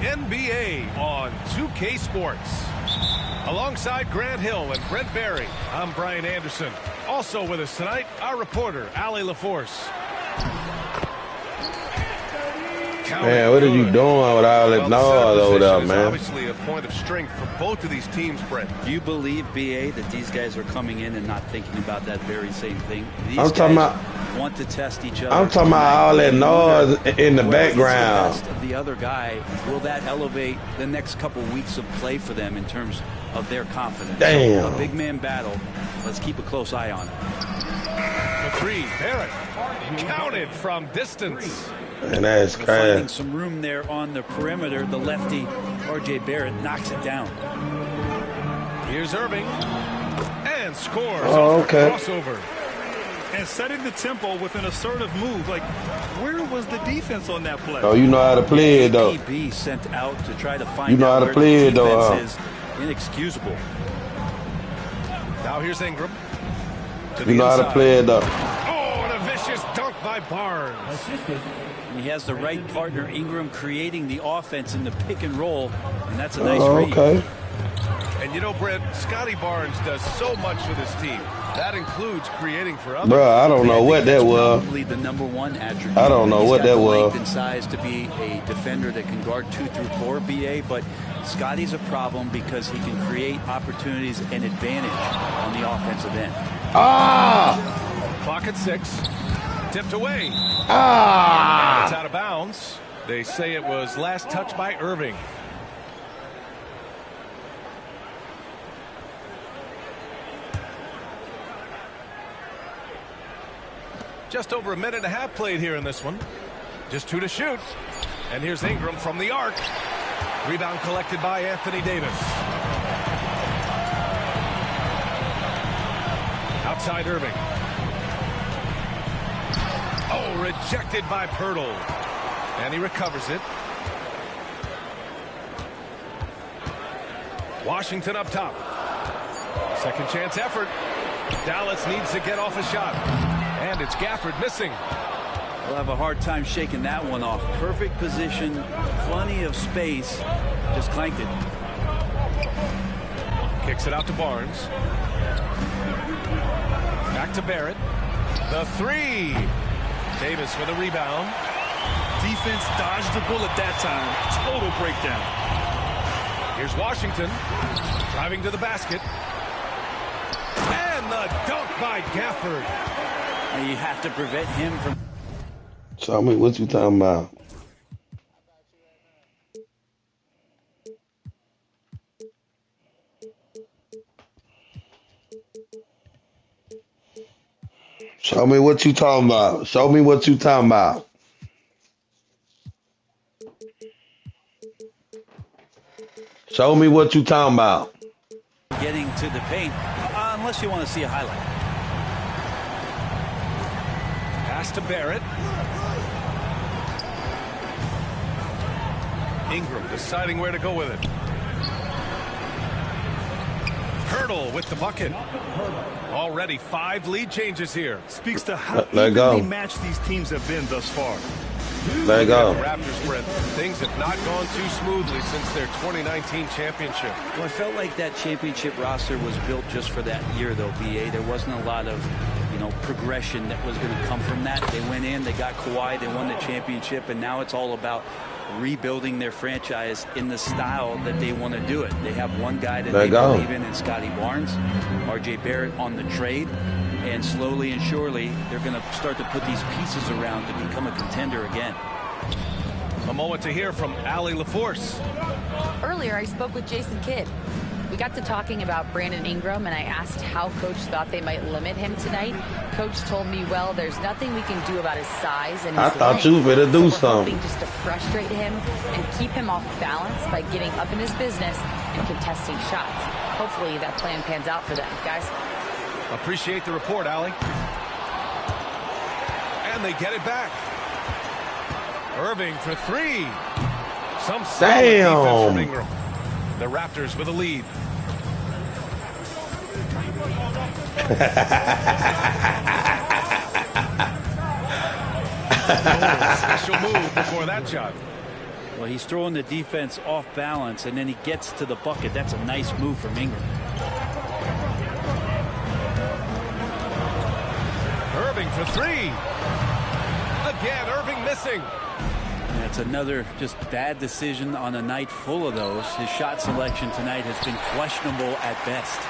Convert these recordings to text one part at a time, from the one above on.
NBA on 2K Sports. Alongside Grant Hill and Brent Barry, I'm Brian Anderson. Also with us tonight, our reporter, Allie LaForce. Man, what are you doing with all that noise over there, man? Obviously a point of strength for both of these teams, Brent. Do you believe, BA, that these guys are coming in and not thinking about that very same thing? These I'm talking guys about, want to test each other. I'm talking about all that noise in the background. The best of the other guy, will that elevate the next couple weeks of play for them in terms of their confidence? Damn. So a big man battle. Let's keep a close eye on it. The three, Barrett, counted from distance. And that's Finding crazy. some room there on the perimeter. The lefty, R.J. Barrett, knocks it down. Here's Irving. And scores. Oh, okay. Crossover. And setting the tempo with an assertive move. Like, where was the defense on that play? Oh, you know how to play it, though. AB sent out to try to find You know out how to where play the it, though, defense is. Inexcusable. Now here's Ingram. You know how to play it, though. Oh, and a vicious dunk by Barnes. And he has the right partner, Ingram, creating the offense in the pick and roll, and that's a nice Oh, read. okay. And you know, Brent, Scotty Barnes does so much for this team. That includes creating for others. Bro, I don't know what that was. Probably the #1 attribute. I don't know He's what got that the was. length and size to be a defender that can guard 2 through 4, BA, but Scotty's a problem because he can create opportunities and advantage on the offensive end. Ah! Clock at 6. Tipped away. Ah! It's out of bounds. They say it was last touched by Irving. Just over a minute and a half played here in this one. Just 2 to shoot. And here's Ingram from the arc. Rebound collected by Anthony Davis. Outside Irving. Oh, rejected by Pirtle. And he recovers it. Washington up top. Second chance effort. Dallas needs to get off a shot. And it's Gafford missing. We'll have a hard time shaking that one off. Perfect position, plenty of space. Just clanked it. Kicks it out to Barnes. Back to Barrett. The three. Davis with a rebound. Defense dodged the bullet that time. Total breakdown. Here's Washington. Driving to the basket. And the dunk by Gafford. And you have to prevent him from... Show me what you talking about. Show me what you talking about. Show me what you talking about. Show me what you talking about. getting to the paint, unless you want to see a highlight. Pass to Barrett. Ingram deciding where to go with it. Hurdle with the bucket. Already 5 lead changes here. Speaks to how Let evenly go. matched these teams have been thus far. Let it go. The Raptors, Brent, things have not gone too smoothly since their 2019 championship. Well, I felt like that championship roster was built just for that year, though, BA. There wasn't a lot of, progression that was going to come from that. They went in, they got Kawhi, they won the championship, and now it's all about rebuilding their franchise in the style that they want to do it. They have one guy that they believe in Scotty Barnes, R.J. Barrett on the trade, and slowly and surely they're going to start to put these pieces around to become a contender again. A moment to hear from Allie LaForce. Earlier, I spoke with Jason Kidd. We got to talking about Brandon Ingram, and I asked how Coach thought they might limit him tonight. Coach told me, well, there's nothing we can do about his size and his I thought length. you better do So we're something. hoping just to frustrate him and keep him off balance by getting up in his business and contesting shots. Hopefully that plan pans out for them, guys. Appreciate the report, Allie. And they get it back. Irving for 3. Some solid defense from Ingram. The Raptors with a lead. Special move before that shot. Well, he's throwing the defense off balance, and then he gets to the bucket. That's a nice move from Ingram. Irving for three. Again, Irving missing. That's another just bad decision on a night full of those. His shot selection tonight has been questionable at best.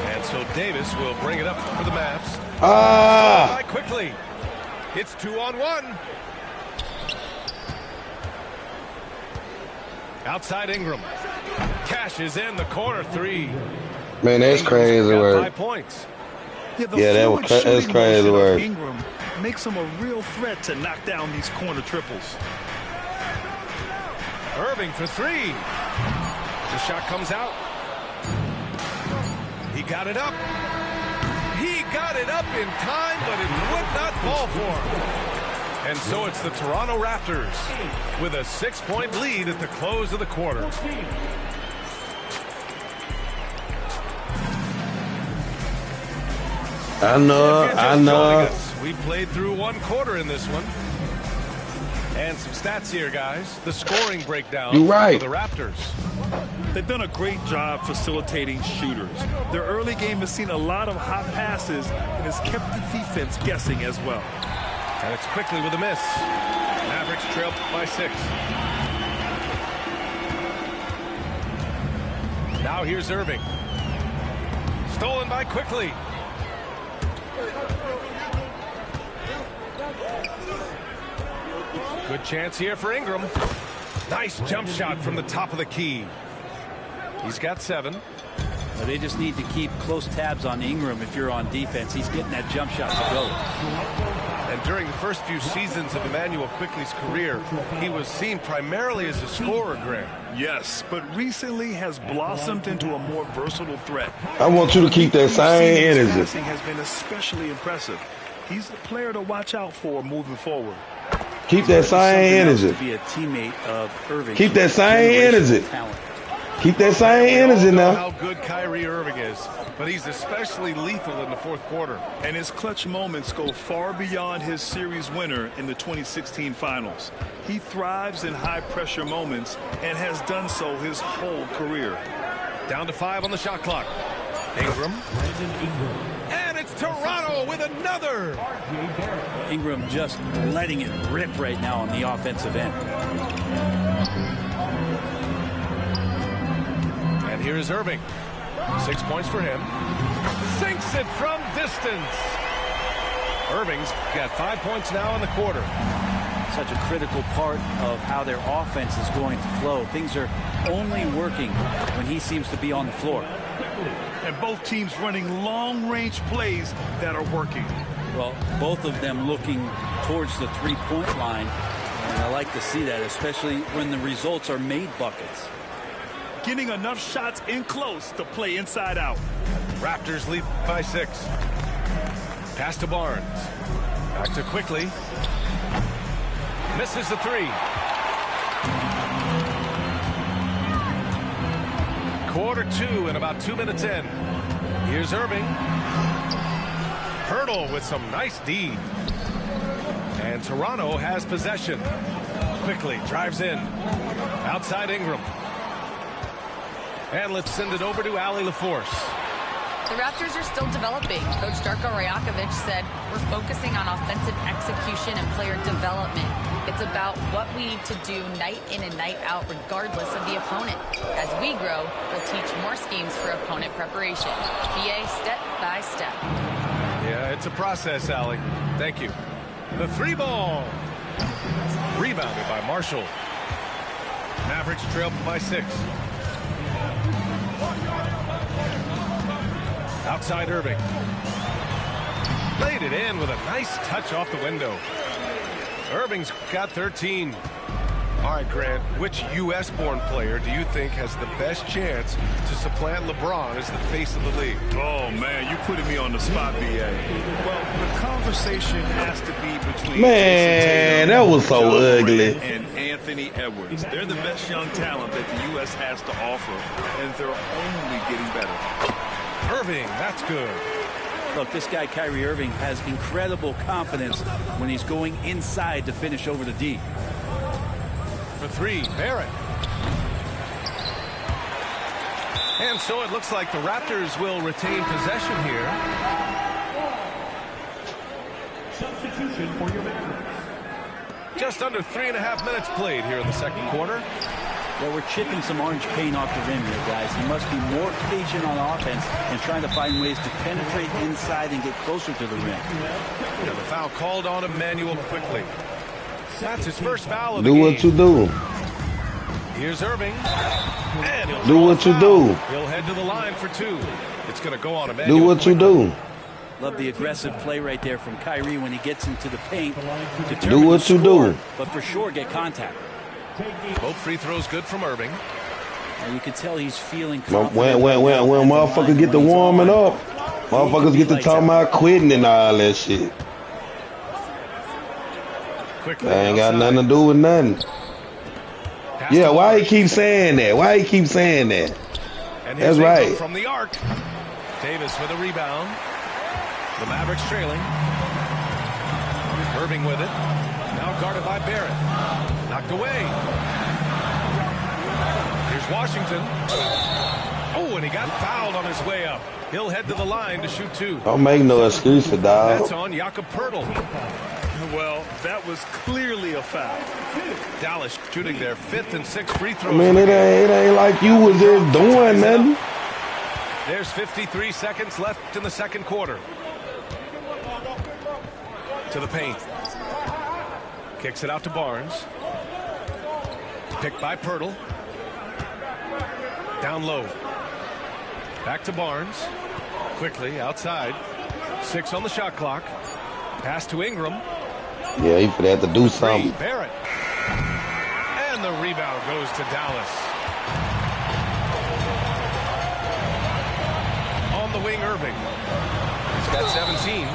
And so Davis will bring it up for the Mavs. Ah! Quickly. It's 2-on-1. Outside Ingram. Cashes in the corner three. Man, that's crazy work. 5 points. That's crazy work. Ingram makes him a real threat to knock down these corner triples. Irving for three. The shot comes out. He got it up. He got it up in time, but it would not fall for him. And so it's the Toronto Raptors with a 6-point lead at the close of the quarter. I know. We played through 1 quarter in this one. And some stats here, guys. The scoring breakdown You're right. for the Raptors. They've done a great job facilitating shooters. Their early game has seen a lot of hot passes and has kept the defense guessing as well. And it's quickly with a miss. Mavericks trail by 6. Now here's Irving. Stolen by Quickly. Good chance here for Ingram. Nice jump shot from the top of the key. He's got 7. But they just need to keep close tabs on Ingram if you're on defense. He's getting that jump shot to go. And during the first few seasons of Emmanuel Quickly's career, he was seen primarily as a scorer, Grant. Yes, but recently has blossomed into a more versatile threat. I want you to keep that same energy. Passing has been especially impressive. He's the player to watch out for moving forward. Keep that same energy. To be a teammate of Irving. Keep that same energy. Talent. Keep that same energy now. How good Kyrie Irving is, but he's especially lethal in the 4th quarter. And his clutch moments go far beyond his series winner in the 2016 finals. He thrives in high-pressure moments and has done so his whole career. Down to 5 on the shot clock. Ingram. And it's Toronto with another. Ingram just letting it rip right now on the offensive end. And here's Irving. 6 points for him. Sinks it from distance. Irving's got 5 points now in the quarter. Such a critical part of how their offense is going to flow. Things are only working when he seems to be on the floor. And both teams running long-range plays that are working. Well, both of them looking towards the three-point line. And I like to see that, especially when the results are made buckets. Getting enough shots in close to play inside out. Raptors lead by 6. Pass to Barnes. Back to Quickly. Misses the 3. Quarter 2 and about 2 minutes in. Here's Irving. Hurdle with some nice D. And Toronto has possession. Quickly drives in. Outside Ingram. And let's send it over to Allie LaForce. The Raptors are still developing. Coach Darko Rajakovic said, we're focusing on offensive execution and player development. It's about what we need to do night in and night out, regardless of the opponent. As we grow, we'll teach more schemes for opponent preparation. BA step by step. Yeah, it's a process, Allie. Thank you. The 3 ball. Rebounded by Marshall. Mavericks trail by 6. Outside Irving. Laid it in with a nice touch off the window. Irving's got 13. All right, Grant, which U.S.-born player do you think has the best chance to supplant LeBron as the face of the league? Oh, man, you putting me on the spot, B.A. Well, the conversation has to be between Man, that was so ugly. And Anthony Edwards. They're the best young talent that the U.S. has to offer, and they're only getting better. Irving, that's good. Look, this guy, Kyrie Irving, has incredible confidence when he's going inside to finish over the D. for three. Barrett. And so it looks like the Raptors will retain possession here. Substitution for your Mavericks. Just under 3.5 minutes played here in the second quarter. Well, we're chipping some orange paint off the rim here, guys. He must be more patient on offense and trying to find ways to penetrate inside and get closer to the rim. And the foul called on Emmanuel quickly. That's his first foul of the Do game. what you do. Here's Irving. And he'll Do draw what a you foul. do. He'll head to the line for two. It's going to go on Emmanuel. Do what you quickly. do. Love the aggressive play right there from Kyrie when he gets into the paint. Do what you do. But for sure, get contact. Both free throws good from Irving. And you can tell he's feeling When confident. motherfuckers get to warming up, motherfuckers get to talking about quitting and all that shit. Quickly That ain't got outside. nothing to do with nothing. Pass Yeah, to why he Mark. keep saying that? Why he keep saying that? And That's here's Ingram right. from the arc. Davis with a rebound. The Mavericks trailing. Irving with it. Now guarded by Barrett. Knocked away. Here's Washington. Oh, and he got fouled on his way up. He'll head to the line to shoot two. Don't make no excuse for That's dog. on Jakob Poeltl. Well, that was clearly a foul. Dallas shooting their fifth and sixth free I throws. mean, it ain't like you was just doing nothing. There's 53 seconds left in the second quarter. To the paint. Kicks it out to Barnes. Picked by Poeltl. Down low. Back to Barnes. Quickly outside. 6 on the shot clock. Pass to Ingram. Yeah, he could have to do something. Barrett. And the rebound goes to Dallas. On the wing, Irving. He's got 17.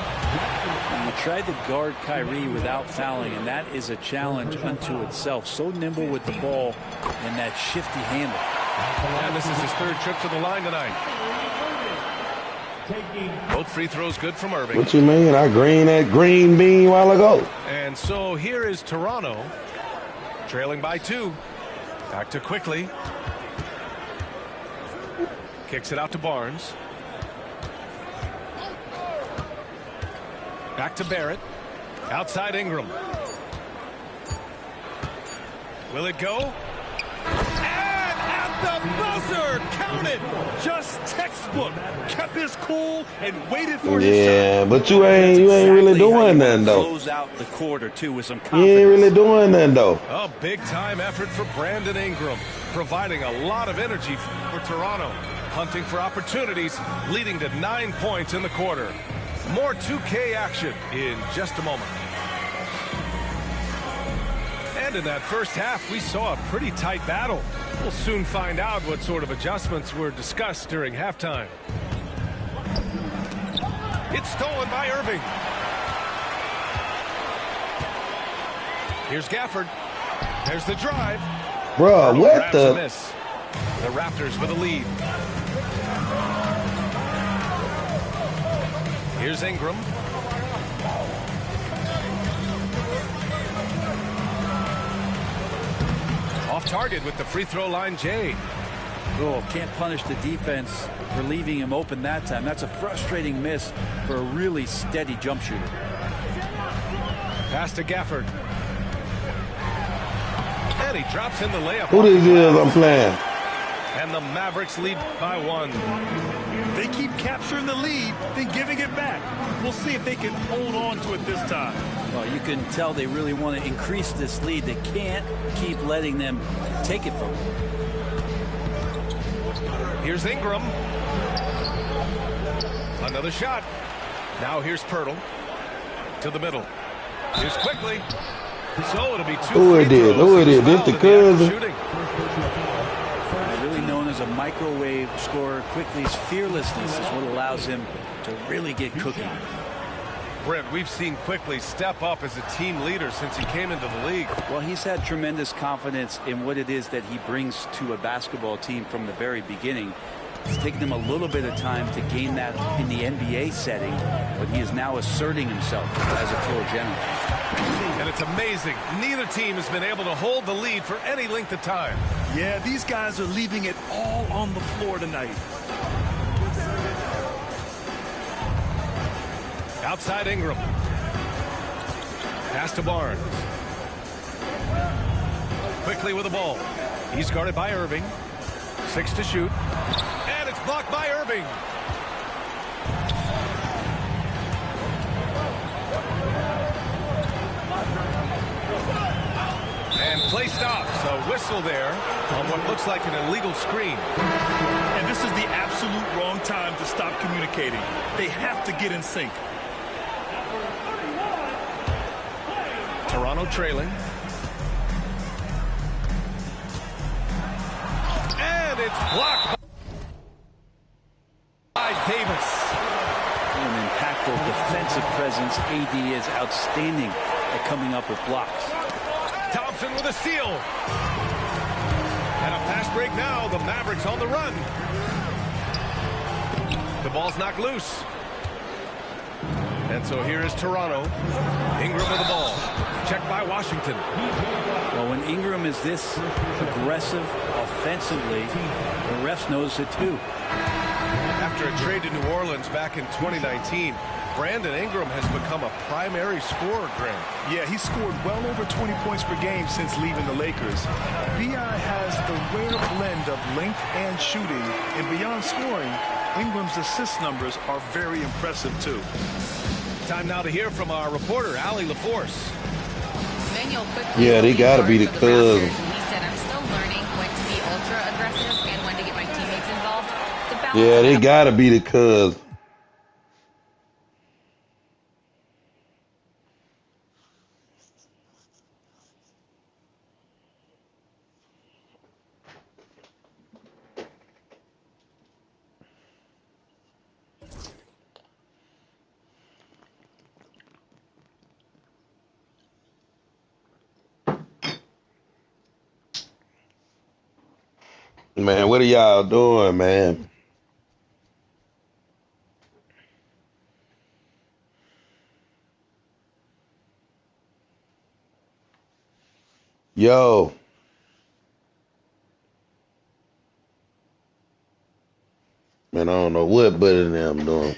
He tried to guard Kyrie without fouling, and that is a challenge unto itself. So nimble with the ball and that shifty handle. And this is his third trip to the line tonight. Both free throws good from Irving. What you mean? I green that green bean a while ago. And so here is Toronto, trailing by 2. Back to Quickly. Kicks it out to Barnes. Back to Barrett. Outside Ingram. Will it go? And at the buzzer! Count it! Just textbook. Kept his cool and waited for his Yeah, shot. but you ain't really doing nothing though. Close out the quarter too with some You confidence. ain't really doing nothing though. A big-time effort for Brandon Ingram, providing a lot of energy for Toronto, hunting for opportunities, leading to 9 points in the quarter. More 2K action in just a moment. And in that first half, we saw a pretty tight battle. We'll soon find out what sort of adjustments were discussed during halftime. It's stolen by Irving. Here's Gafford. There's the drive. Bruh, what Grabs a the? miss. The Raptors with a lead. Here's Ingram. Off target with the free throw line, Jay. Oh, can't punish the defense for leaving him open that time. That's a frustrating miss for a really steady jump shooter. Pass to Gafford. And he drops in the layup. Who this is I'm playing? And the Mavericks lead by 1. They keep capturing the lead, then giving it back. We'll see if they can hold on to it this time. Well, you can tell they really want to increase this lead. They can't keep letting them take it from them. Here's Ingram. Another shot. Now here's Poeltl. To the middle. Here's Quickly. So it'll be 2 Who free it is? throws. Who it He is? was This the fouled in act of cousin? shooting. Really known as a microwave scorer, Quickly's fearlessness is what allows him to really get cooking. Brent, we've seen Quickly step up as a team leader since he came into the league. Well, he's had tremendous confidence in what it is that he brings to a basketball team from the very beginning. It's taken him a little bit of time to gain that in the NBA setting, but he is now asserting himself as a floor general. And it's It's amazing. Neither team has been able to hold the lead for any length of time. Yeah, these guys are leaving it all on the floor tonight. Outside Ingram. Pass to Barnes. Quickly with the ball. He's guarded by Irving. 6 to shoot. And it's blocked by Irving. And play stops. A whistle there on what looks like an illegal screen. And this is the absolute wrong time to stop communicating. They have to get in sync. Toronto trailing. And it's blocked by Davis. An impactful defensive presence. AD is outstanding at coming up with blocks. Thompson with a steal. And a fast break now. The Mavericks on the run. The ball's knocked loose. And so here is Toronto. Ingram with the ball. Checked by Washington. Well, when Ingram is this aggressive offensively, the refs notice it too. After a trade to New Orleans back in 2019, Brandon Ingram has become a primary scorer, Grant. Yeah, he scored well over 20 points per game since leaving the Lakers. B.I. has the rare blend of length and shooting, and beyond scoring, Ingram's assist numbers are very impressive too. Time now to hear from our reporter, Allie LaForce. Yeah, they gotta be the Cubs. He said, I'm still learning when to be ultra aggressive and when to get my teammates involved. Yeah, they gotta be the Cubs. Man, what are y'all doing, man? Yo. Man, I don't know what Buddy and them doing.